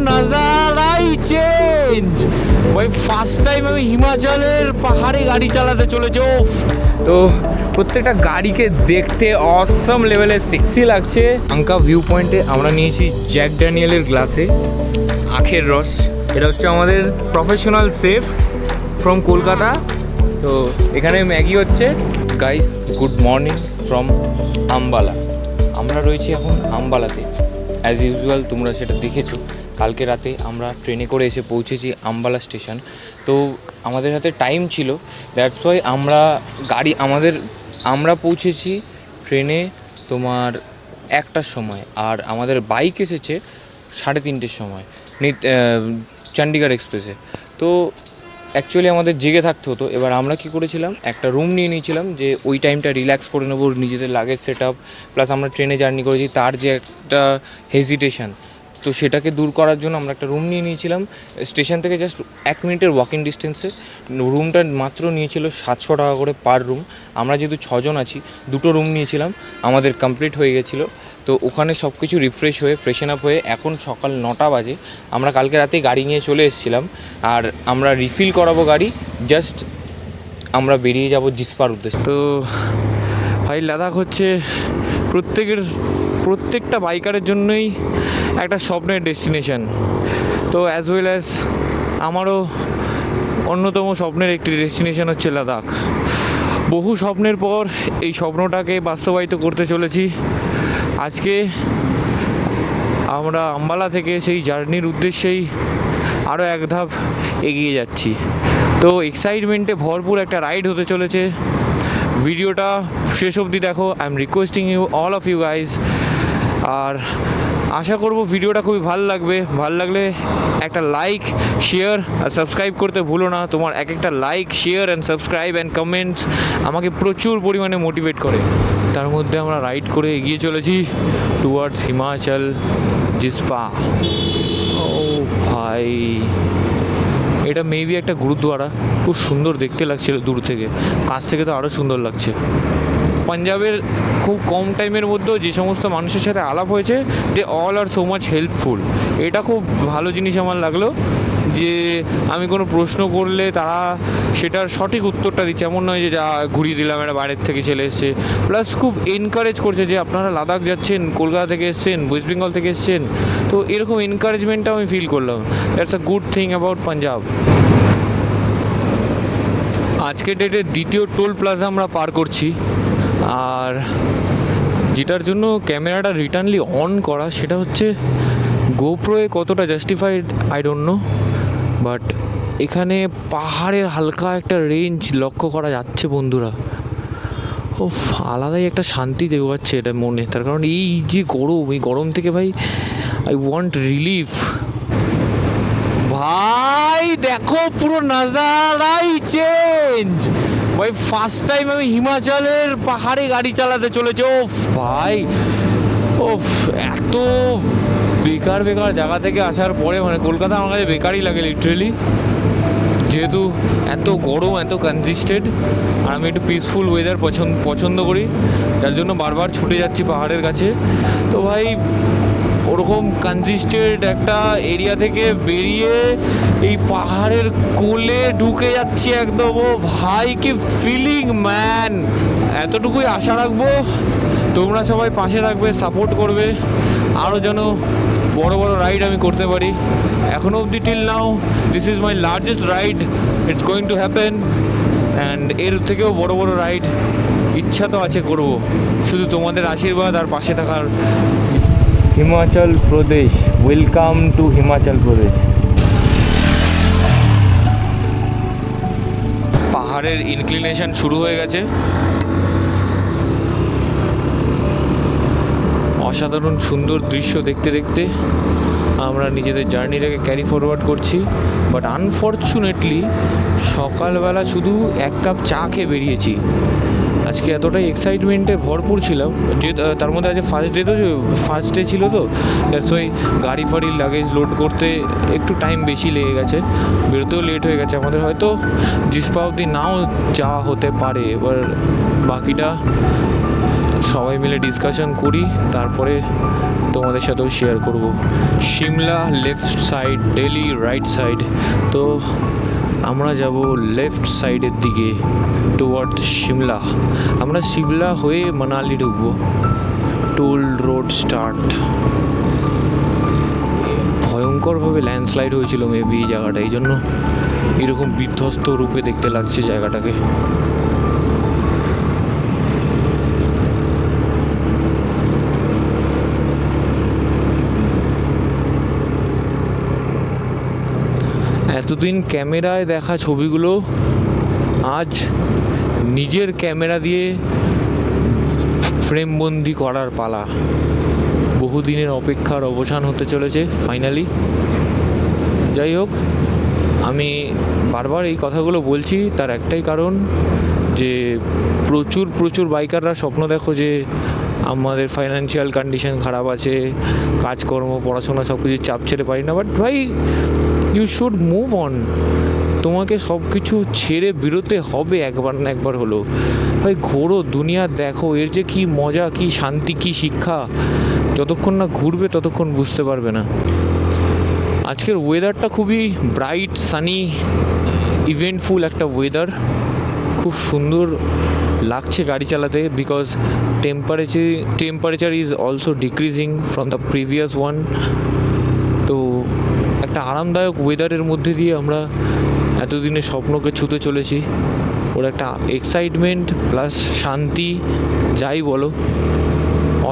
নাজারাই change. ভাই first time আমি হিমাচলের পাহাড়ে গাড়ি চালাতে চলেছি। তো প্রত্যেকটা গাড়িকে দেখতে অসম লেভেলের সেক্সি লাগছে। আঙ্কা ভিউ পয়েন্টে আমরা নিয়েছি জ্যাক ড্যানিয়েলের গ্লাসে আখের রস। এটা হচ্ছে আমাদের প্রফেশনাল সেফ ফ্রম কলকাতা। তো এখানে ম্যাগি হচ্ছে। Guys good morning from Ambala. আমরা রয়েছি এখন আম্বালাতে। অ্যাজ ইউজুয়াল তোমরা সেটা দেখেছো, কালকে রাতে আমরা ট্রেনে করে এসে পৌঁছেছি আম্বালা স্টেশন। তো আমাদের হাতে টাইম ছিল, দ্যাটস ওয়াই আমরা পৌঁছেছি ট্রেনে তোমার 1টার সময়, আর আমাদের বাইক এসেছে 3:30 সময় চণ্ডীগড় এক্সপ্রেসে। তো অ্যাকচুয়ালি আমাদের জেগে থাকতে হতো। এবার আমরা কী করেছিলাম, একটা রুম নিয়ে নিয়েছিলাম যে ওই টাইমটা রিল্যাক্স করে নেবো, নিজেদের লাগেজ সেট আপ, প্লাস আমরা ট্রেনে জার্নি করেছি তার যে একটা হেজিটেশন, তো সেটাকে দূর করার জন্য আমরা একটা রুম নিয়ে নিয়েছিলাম স্টেশন থেকে জাস্ট 1 মিনিটের ওয়াকিং ডিস্টেন্সে। রুমটা মাত্র নিয়েছিল 700 টাকা করে পার রুম। আমরা যেহেতু 6 জন আছি, 2টো রুম নিয়েছিলাম, আমাদের কমপ্লিট হয়ে গেছিলো। তো ওখানে সব কিছু রিফ্রেশ হয়ে ফ্রেশন আপ হয়ে এখন সকাল 9টা বাজে। আমরা কালকে রাতেই গাড়ি নিয়ে চলে এসেছিলাম, আর আমরা রিফিল করাবো গাড়ি, জাস্ট আমরা বেরিয়ে যাব জিসপার উদ্দেশ্যে। তো ভাই লাদাখ হচ্ছে প্রত্যেকটা বাইকারের জন্যই একটা স্বপ্নের ডেস্টিনেশন। তো অ্যাজ ওয়েল অ্যাজ আমারও অন্যতম স্বপ্নের একটি ডেস্টিনেশন হচ্ছে লাদাখ। বহু স্বপ্নের পর এই স্বপ্নটাকে বাস্তবায়িত করতে চলেছি। আজকে আমরা আম্বালা থেকে সেই জার্নির উদ্দেশ্যেই আরও এক ধাপ এগিয়ে যাচ্ছি। তো এক্সাইটমেন্টে ভরপুর একটা রাইড হতে চলেছে। ভিডিওটা শেষ অবধি দেখো, I am requesting you all of you guys. আর আশা করব ভিডিওটা খুবই ভালো লাগবে। ভালো লাগলে একটা লাইক, শেয়ার আর সাবস্ক্রাইব করতে ভুলো না। তোমার একটা like, share and subscribe and comments আমাকে প্রচুর পরিমাণে মোটিভেট করে। তার মধ্যে আমরা রাইড করে এগিয়ে চলেছি টুয়ার্ডস হিমাচল জিসপা। ও ভাই, এটা মেবি একটা গুরুদ্বারা। খুব সুন্দর দেখতে লাগছিল দূর থেকে, কাছ থেকে তো আরও সুন্দর লাগছে। পাঞ্জাবের খুব কম টাইমের মধ্যেও যে সমস্ত মানুষের সাথে আলাপ হয়েছে, they all are so much helpful. এটা খুব ভালো জিনিস আমার লাগলো, যে আমি কোনো প্রশ্ন করলে তারা সেটার সঠিক উত্তরটা দিচ্ছে। এমন নয় যে যা ঘুরিয়ে দিলাম, একটা বাইরের থেকে চলে এসছে। প্লাস খুব এনকারেজ করছে যে আপনারা লাদাখ যাচ্ছেন, কলকাতা থেকে এসছেন, ওয়েস্ট বেঙ্গল থেকে এসছেন। তো এরকম এনকারেজমেন্টটা আমি ফিল করলাম। That's a good thing about Punjab. আজকের ডেটে দ্বিতীয় টোল প্লাজা আমরা পার করছি, আর যেটার জন্য ক্যামেরাটা রিটার্নলি অন করা সেটা হচ্ছে গোপ্রোয়ে কতটা justified I don't know, but এখানে পাহাড়ের হালকা একটা রেঞ্জ লক্ষ্য করা যাচ্ছে বন্ধুরা। ও আলাদাই একটা শান্তি দেওয়াচ্ছে এটা মনে। তার কারণ এই যে গরম, এই গরম থেকে ভাই আই ওয়ান্ট রিলিফ। ভাই দেখো পুরো নাজারাই চেঞ্জ। ভাই ফার্স্ট টাইম আমি হিমাচলের পাহাড়ে গাড়ি চালাতে চলেছি। ভাই এত বেকার জায়গা থেকে আসার পরে, মানে কলকাতা আমার কাছে বেকারই লাগে লিটারেলি, যেহেতু এত গরম, এত কনজেস্টেড। আর আমি একটু পিসফুল ওয়েদার পছন্দ করি, যার জন্য বারবার ছুটে যাচ্ছি পাহাড়ের কাছে। তো ভাই ওরকম কনজেস্টেড একটা এরিয়া থেকে বেরিয়ে এই পাহাড়ের কোলে ঢুকে যাচ্ছি একদম। ও ভাই কি ফিলিং ম্যান। এতটুকুই আশা রাখবো, তোমরা সবাই পাশে রাখবে, সাপোর্ট করবে, আরও যেন বড় রাইড আমি করতে পারি। এখনও অবধি till now this is my largest ride, it's going to happen. And এর থেকেও বড় রাইড ইচ্ছা তো আছে করব, শুধু তোমাদের আশীর্বাদ আর পাশে থাকার। Himachal Pradesh, welcome to Himachal Pradesh. পাহাড়ের ইনক্লিনেশন শুরু হয়ে গেছে। অসাধারণ সুন্দর দৃশ্য দেখতে দেখতে আমরা নিজেদের জার্নিটাকে ক্যারি ফরওয়ার্ড করছি। বাট আনফর্চুনেটলি সকালবেলা শুধু 1 কাপ চা খেয়ে বেরিয়েছি। আজকে এতটাই এক্সাইটমেন্টে ভরপুর ছিলাম, যে তার মধ্যে আজকে ফার্স্ট ডে ছিল, তো দ্যাটস ওয়াই গাড়ি ফাড়ির লাগেজ লোড করতে একটু টাইম বেশি লেগে গেছে, বেরোতেও লেট হয়ে গেছে আমাদের। হয়তো জিসপা অবধি নাও যাওয়া হতে পারে। এবার বাকিটা সবাই মিলে ডিসকাশন করি, তারপরে তোমাদের সাথেও শেয়ার করব। Shimla left side, Delhi right side. তো আমরা যাব লেফট সাইডের দিকে টুয়ার্ড সিমলা। আমরা সিমলা হয়ে মানালি ঢুকবো। Toll road start. ভয়ঙ্করভাবে ল্যান্ডস্লাইড হয়েছিল মেবি এই জায়গাটা, এই জন্য এরকম বিধ্বস্ত রূপে দেখতে লাগছে জায়গাটাকে। এতদিন ক্যামেরায় দেখা ছবিগুলো আজ নিজের ক্যামেরা দিয়ে ফ্রেমবন্দি করার পালা। বহুদিনের অপেক্ষার অবসান হতে চলেছে ফাইনালি। যাই হোক, আমি বারবার এই কথাগুলো বলছি তার একটাই কারণ, যে প্রচুর প্রচুর বাইকাররা স্বপ্ন দেখো যে আমাদের ফাইন্যান্সিয়াল কন্ডিশন খারাপ আছে, কাজকর্ম পড়াশোনা সব কিছু চাপ ছেড়ে পারি না। বাট ভাই, ইউ শুড মুভ অন। তোমাকে সব কিছু ছেড়ে বেরোতে হবে একবার না একবার হলো। ভাই ঘোরো, দুনিয়া দেখো, এর যে কী মজা, কী শান্তি, কী শিক্ষা, যতক্ষণ না ঘুরবে ততক্ষণ বুঝতে পারবে না। আজকের ওয়েদারটা খুবই ব্রাইট, সানি, ইভেন্টফুল একটা ওয়েদার। খুব সুন্দর লাগছে গাড়ি চালাতে, because temperature is also decreasing from the previous one. তো একটা আরামদায়ক ওয়েদারের মধ্যে দিয়ে আমরা এতদিনের স্বপ্নকে ছুঁতে চলেছি। ওর একটা এক্সাইটমেন্ট প্লাস শান্তি, যাই বলো,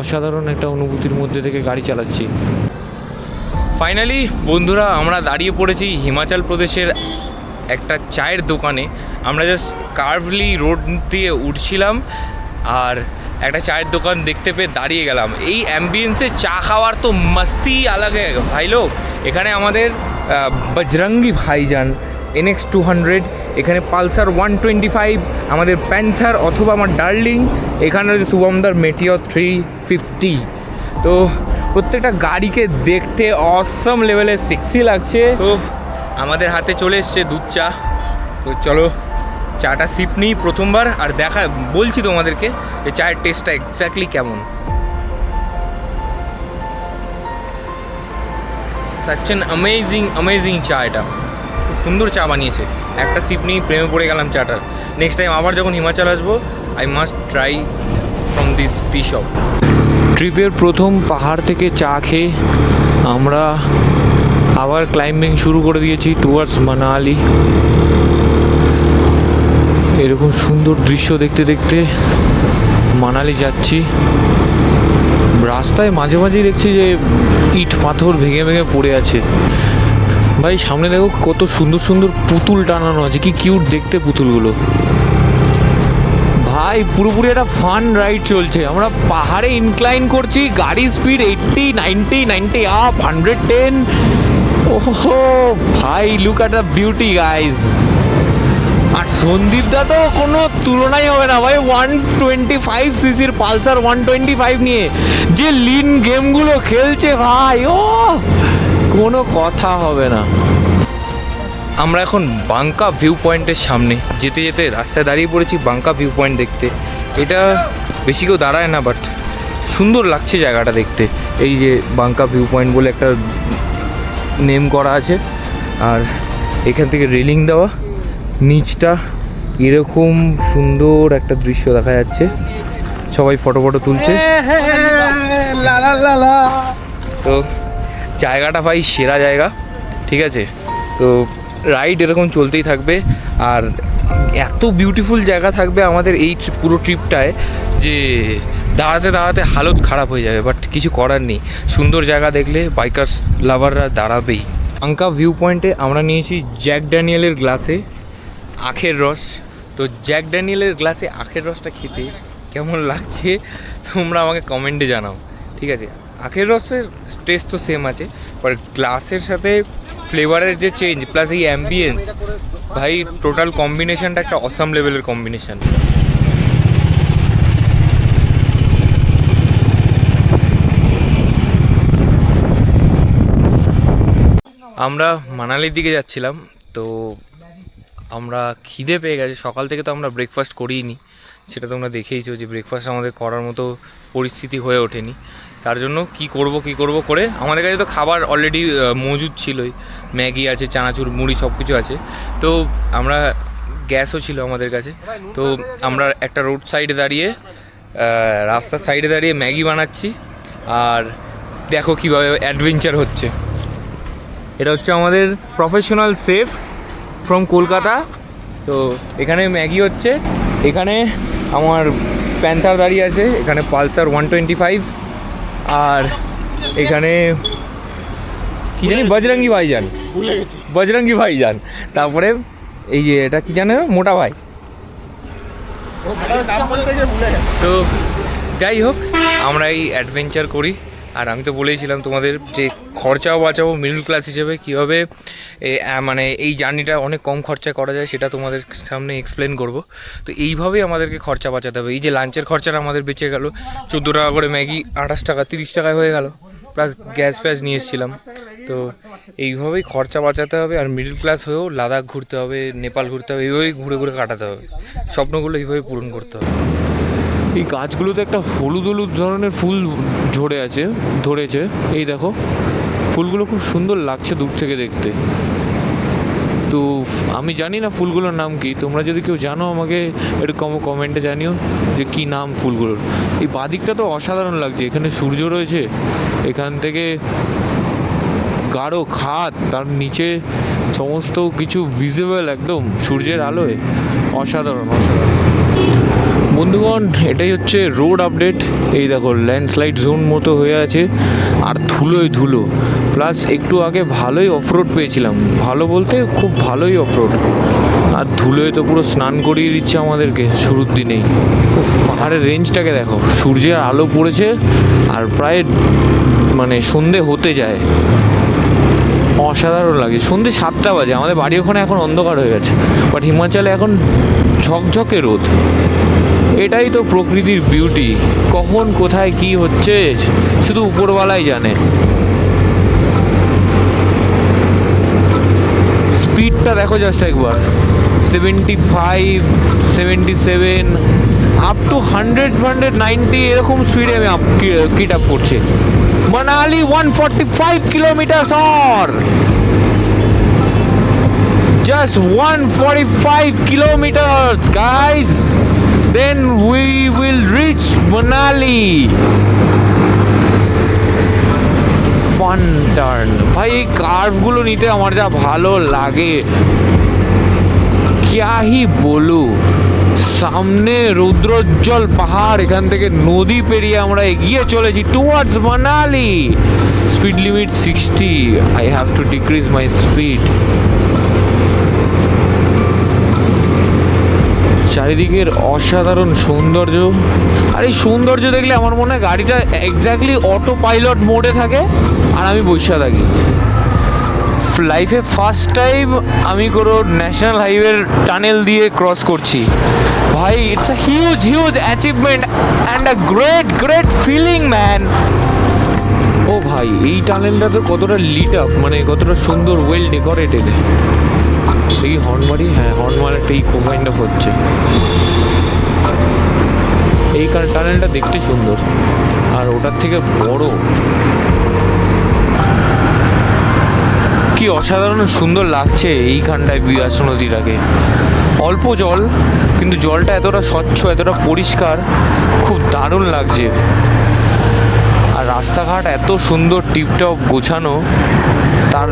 অসাধারণ একটা অনুভূতির মধ্যে থেকে গাড়ি চালাচ্ছি। ফাইনালি বন্ধুরা, আমরা দাঁড়িয়ে পড়েছি হিমাচল প্রদেশের একটা চায়ের দোকানে। আমরা জাস্ট কার্ভলি রোড দিয়ে উঠছিলাম আর একটা চায়ের দোকান দেখতে পেয়ে দাঁড়িয়ে গেলাম। এই অ্যাম্বিয়েন্সে চা খাওয়ার তো মস্তি আলাগ ভাই লোক। এখানে আমাদের বজরঙ্গি ভাইজান NX 200, এখানে পালসার 125, আমাদের প্যান্থার অথবা আমার ডার্লিং, এখানে রয়েছে শুভমদার মেটিওর 350। তো প্রত্যেকটা গাড়িকে দেখতে অসম লেভেলের সেক্সি লাগছে। তো আমাদের হাতে চলে এসছে দুধ চা। তো চলো চাটা সিপ নিই প্রথমবার, আর বলছি তোমাদেরকে যে চায়ের টেস্টটা এক্স্যাক্টলি কেমন। সাচ অ্যান অ্যামেজিং চা। এটা খুব সুন্দর চা বানিয়েছে। একটা সিপ নিয়ে প্রেমে পড়ে গেলাম চাটার। নেক্সট টাইম আবার যখন হিমাচল আসবো, I must try from this T shop. ট্রিপের প্রথম পাহাড় থেকে চা খেয়ে আমরা আবার ক্লাইম্বিং শুরু করে দিয়েছি টুয়ার্ডস মানালি। এরকম সুন্দর দৃশ্য দেখতে দেখতে মানালি যাচ্ছি। রাস্তায় মাঝে মাঝেই দেখছি যে ইট পাথর ভেঙে ভেঙে পড়ে আছে। ভাই সামনে দেখো কত সুন্দর সুন্দর পুতুল টানানো আছে, কি কিউট দেখতে পুতুলগুলো। ভাই পুরোপুরি একটা ফান রাইড চলছে। আমরা পাহাড়ে ইনক্লাইন করছি, গাড়ির স্পিড 80, 90 আপ, 110। ওহো ভাই, look at the beauty guys. আর সন্দীপদা তো কোনো তুলনাই হবে না ভাই। 125cc পালসার 125 নিয়ে যে লিন গেমগুলো খেলছে ভাই, ও কোনো কথা হবে না। আমরা এখন বাঙ্কা ভিউ পয়েন্টের সামনে যেতে যেতে রাস্তায় দাঁড়িয়ে পড়েছি বাঙ্কা ভিউ পয়েন্ট দেখতে। এটা বেশি কেউ দাঁড়ায় না, বাট সুন্দর লাগছে জায়গাটা দেখতে। এই যে বাঙ্কা ভিউ পয়েন্ট বলে একটা নেম করা আছে, আর এখান থেকে রেলিং দেওয়া, নিচটা এরকম সুন্দর একটা দৃশ্য দেখা যাচ্ছে। সবাই ফটো তুলছে। তো জায়গাটা ভাই সেরা জায়গা, ঠিক আছে। তো রাইড এরকম চলতেই থাকবে, আর এত বিউটিফুল জায়গা থাকবে আমাদের এই পুরো ট্রিপটায় যে দাঁড়াতে দাঁড়াতে হালত খারাপ হয়ে যাবে। বাট কিছু করার নেই, সুন্দর জায়গা দেখলে বাইকার্স লাভাররা দাঁড়াবেই। বাঙ্কা ভিউ পয়েন্টে আমরা নিয়েছি জ্যাক ড্যানিয়েলের গ্লাসে আখের রস। তো জ্যাক ড্যানিয়েলের গ্লাসে আখের রসটা খেতে কেমন লাগছে তোমরা আমাকে কমেন্টে জানাও, ঠিক আছে। আখের রসের টেস্ট তো সেম আছে, বাট গ্লাসের সাথে ফ্লেভারের যে চেঞ্জ প্লাস এই অ্যাম্বিয়েন্স, ভাই টোটাল কম্বিনেশনটা একটা অসাম লেভেলের কম্বিনেশন। আমরা মানালির দিকে যাচ্ছিলাম, তো আমরা খিদে পেয়ে গেছে। সকাল থেকে তো আমরা ব্রেকফাস্ট করিনি, সেটা তোমরা দেখেইছো যে ব্রেকফাস্ট আমাদের করার মতো পরিস্থিতি হয়ে ওঠেনি। তার জন্য কি করব করে আমাদের কাছে তো খাবার অলরেডি মজুদ ছিলই, ম্যাগি আছে, চানাচুর, মুড়ি সব কিছু আছে। তো আমরা গ্যাসও ছিল আমাদের কাছে, তো আমরা একটা রোড সাইডে দাঁড়িয়ে রাস্তার সাইডে দাঁড়িয়ে ম্যাগি বানাচ্ছি। আর দেখো কীভাবে অ্যাডভেঞ্চার হচ্ছে। এটা হচ্ছে আমাদের প্রফেশনাল শেফ ফ্রম কলকাতা। তো এখানে ম্যাগি হচ্ছে, এখানে আমার প্যান্থার দাঁড়িয়ে আছে, এখানে পালসার 125, আর এখানে কি জানি বজরঙ্গি ভাইজান, তারপরে এই যে এটা কি জানো, মোটা ভাই। তো যাই হোক, আমরা এই অ্যাডভেঞ্চার করি। আর আমি তো বলেইছিলাম তোমাদের যে খরচাও বাঁচাবো মিডল ক্লাস হিসেবে, কীভাবে মানে এই জার্নিটা অনেক কম খরচায় করা যায় সেটা তোমাদের সামনে এক্সপ্লেন করব। তো এইভাবেই আমাদেরকে খরচা বাঁচাতে হবে। এই যে লাঞ্চের খরচাটা আমাদের বেঁচে গেল, 14 টাকা করে ম্যাগি 28 টাকা 30 টাকায় হয়ে গেল, প্লাস গ্যাস ফ্যাস নিয়ে এসেছিলাম। তো এইভাবেই খরচা বাঁচাতে হবে। আর মিডল ক্লাস হয়েও লাদাখ ঘুরতে হবে, নেপাল ঘুরতে হবে, এইভাবেই ঘুরে ঘুরে কাটাতে হবে, স্বপ্নগুলো এইভাবে পূরণ করতে হবে। এই গাছগুলোতে একটা হলুদ হলুদ ধরনের ফুল ধরেছে। এই দেখো, ফুলগুলো খুব সুন্দর লাগছে দূর থেকে দেখতে। তো আমি জানি না ফুলগুলোর নাম কি, তোমরা যদি কেউ জানো আমাকে একটু কমেন্টে জানিও যে কী নাম ফুলগুলোর। এই বাদিকটা তো অসাধারণ লাগছে, এখানে সূর্য রয়েছে, এখান থেকে গাঢ় খাদ, তার নিচে সমস্ত কিছু ভিজিবল একদম সূর্যের আলোয়, অসাধারণ। বন্ধুগণ, এটাই হচ্ছে রোড আপডেট। এই দেখো ল্যান্ডস্লাইড জোন মতো হয়ে আছে, আর ধুলো, প্লাস একটু আগে ভালোই অফরোড পেয়েছিলাম, ভালো বলতে খুব ভালোই অফরোড। আর ধুলোয় তো পুরো স্নান করিয়ে দিচ্ছে আমাদেরকে শুরুর দিনেই। পাহাড়ের রেঞ্জটাকে দেখো, সূর্যের আলো পড়েছে আর প্রায় মানে সন্ধে হতে যায়, অসাধারণ লাগে। সন্ধে 7টা বাজে, আমাদের বাড়ি ওখানে এখন অন্ধকার হয়ে গেছে, বাট হিমাচলে এখন ঝকঝকে রোদ। এটাই তো প্রকৃতির বিউটি। কখন কোথায় কি হচ্ছে শুধু উপরওয়ালাই জানে। স্পিডটা দেখো জাস্ট একবার, 75, 77 আপ টু 100-190 এরকম স্পিডে আমি কিট আপ করছি। Manali 145 কিলোমিটার/আওয়ার, just 145 kilometers guys, then we will reach Manali. Fun turn ভাই, এই কার্ভগুলো নিতে আমার যা ভালো লাগে, क्या ही বলু। সামনে রৌদ্রোজ্জ্বল পাহাড়, এখান থেকে নদী পেরিয়ে আমরা এগিয়ে চলেছি towards Manali. Speed limit 60, I have to decrease my speed. চারিদিকের অসাধারণ সৌন্দর্য, আর এই সৌন্দর্য দেখলে আমার মনে হয় গাড়িটা এক্স্যাক্টলি অটো পাইলট মোডে থাকে আর আমি বসে থাকি। লাইফে ফার্স্ট টাইম আমি কোনো ন্যাশনাল হাইওয়ের টানেল দিয়ে ক্রস করছি ভাই, it's a huge achievement and a great feeling man. ও ভাই, এই টানেলটা তো কতটা লিট আপ, মানে কতটা সুন্দর, ওয়েল ডেকোরেটেড। দেখি হর্নবাড়ি, হ্যাঁ হর্নবাড়িটা ইকো কাইন্ড অফ হচ্ছে। এই টানেলটা দেখতে সুন্দর, আর ওটার থেকে বড়, কি অসাধারণ সুন্দর লাগছে এইখানটায় বিয়াস নদীটাকে। অল্প জল, কিন্তু জলটা এতটা স্বচ্ছ, এতটা পরিষ্কার, খুব দারুণ লাগছে। আর রাস্তাঘাট এত সুন্দর টিপটপ গোছানো, তার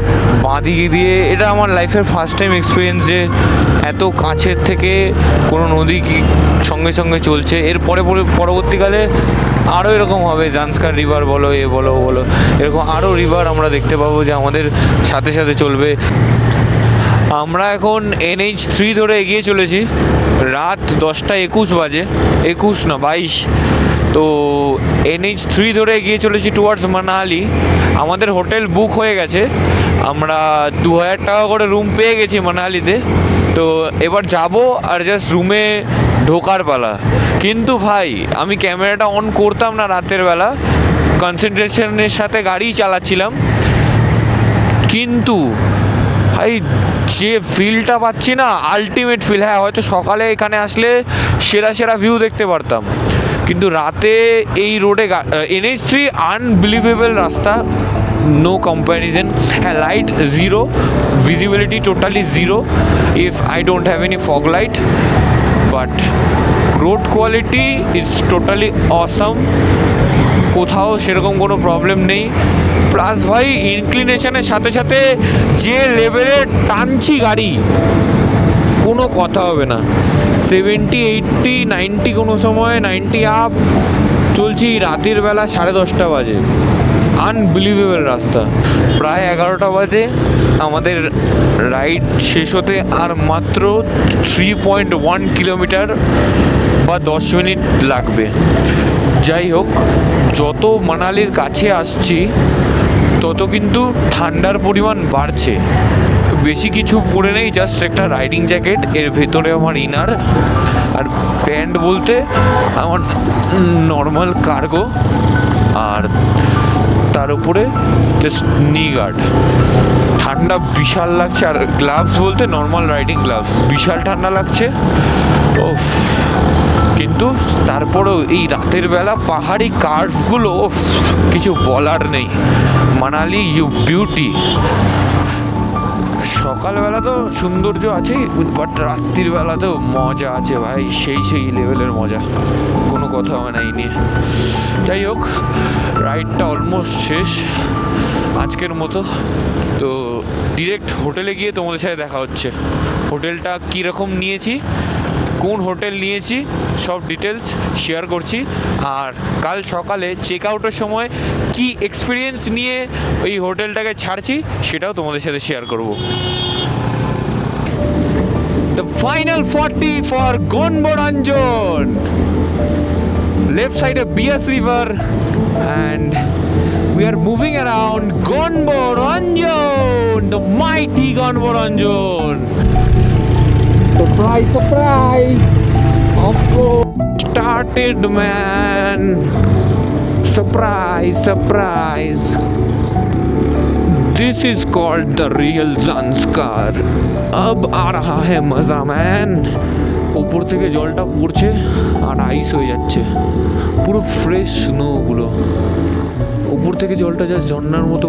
বাঁদিকে দিয়ে, এটা আমার লাইফের ফার্স্ট টাইম এক্সপিরিয়েন্স যে এত কাছের থেকে কোনো নদী সঙ্গে সঙ্গে চলছে। এর পরবর্তীকালে আরও এরকম হবে, জান্সকার রিভার বলো, বলো এরকম আরও রিভার আমরা দেখতে পাবো যে আমাদের সাথে সাথে চলবে। আমরা এখন NH3 ধরে এগিয়ে চলেছি, রাত 10:21 বাজে, 21 না 22। তো NH3 ধরে এগিয়ে চলেছি টুয়ার্ডস মানালি। আমাদের হোটেল বুক হয়ে গেছে, আমরা 2000 টাকা করে রুম পেয়ে গেছি মানালিতে। তো এবার যাব আর জাস্ট রুমে ঢোকার পালা। কিন্তু ভাই, আমি ক্যামেরাটা অন করতাম না রাতের বেলা, কনসেন্ট্রেশনের সাথে গাড়ি চালাচ্ছিলাম, কিন্তু ভাই যে ফিলটা পাচ্ছি না, আলটিমেট ফিল। হ্যাঁ, হয়তো সকালে এখানে আসলে সেরা ভিউ দেখতে পারতাম, কিন্তু রাতে এই রোডে NH3 আনবিলিভেবল রাস্তা, নো কম্প্যারিজন। হ্যাঁ, light zero, visibility totally zero if I don't have any fog light, but road quality is totally awesome. কোথাও সেরকম কোনো প্রবলেম নেই। প্লাস ভাই ইনক্লিনেশনের সাথে সাথে যে লেভেলে টানছি গাড়ি, কোনো কথা হবে না। 70, 80, 90, কোনো সময় 90 আপ চলছি রাতের বেলা 10:30 বাজে। আনবিলিভেবল রাস্তা। প্রায় 11টা বাজে, আমাদের রাইড শেষ হতে আর মাত্র 3.1 কিলোমিটার বা 10 মিনিট লাগবে। যাই হোক, যত মানালির কাছে আসছি তত কিন্তু ঠান্ডার পরিমাণ বাড়ছে। বেশি কিছু পরে নেই, জাস্ট একটা রাইডিং জ্যাকেট, এর ভেতরে আমার ইনার, আর প্যান্ট বলতে আমার নর্মাল কার্গো, আর তার উপরে জাস্ট নি গার্ড। ঠান্ডা বিশাল লাগছে, আর গ্লাভস বলতে নর্মাল রাইডিং গ্লাভস, বিশাল ঠান্ডা লাগছে। ওফ, কিন্তু তারপরেও এই রাতের বেলা পাহাড়ি কার্ভগুলো কিছু বলার নেই। Manali you beauty. সকালবেলা তো সৌন্দর্য আছেই, বাট রাত্রির বেলাতেও মজা আছে ভাই, সেই লেভেলের মজা, কোনো কথা হয় না এই নিয়ে। যাই হোক, রাইডটা অলমোস্ট শেষ আজকের মতো। তো ডিরেক্ট হোটেলে গিয়ে তোমাদের সাথে দেখা হচ্ছে। হোটেলটা কীরকম নিয়েছি, কোন হোটেল নিয়েছি, সব ডিটেলস শেয়ার করছি। আর কাল সকালে চেক আউটের সময় কি এক্সপিরিয়েন্স নিয়ে এই হোটেলটাকে ছাড়ছি সেটাও তোমাদের সাথে শেয়ার করব। The final 40 for Gonboranjon. Left side of Bias River, and we are moving around Gonboranjon, the mighty Gonboranjon. Surprise, surprise! Off-road started, man. Surprise, surprise. This is called the real Zanskar. अब आ रहा है मजा, man. উপর থেকে জলটা পড়ছে আর আইস হয়ে যাচ্ছে, পুরো ফ্রেশ স্নোগুলো। উপর থেকে জলটা যা ঝর্ণার মতো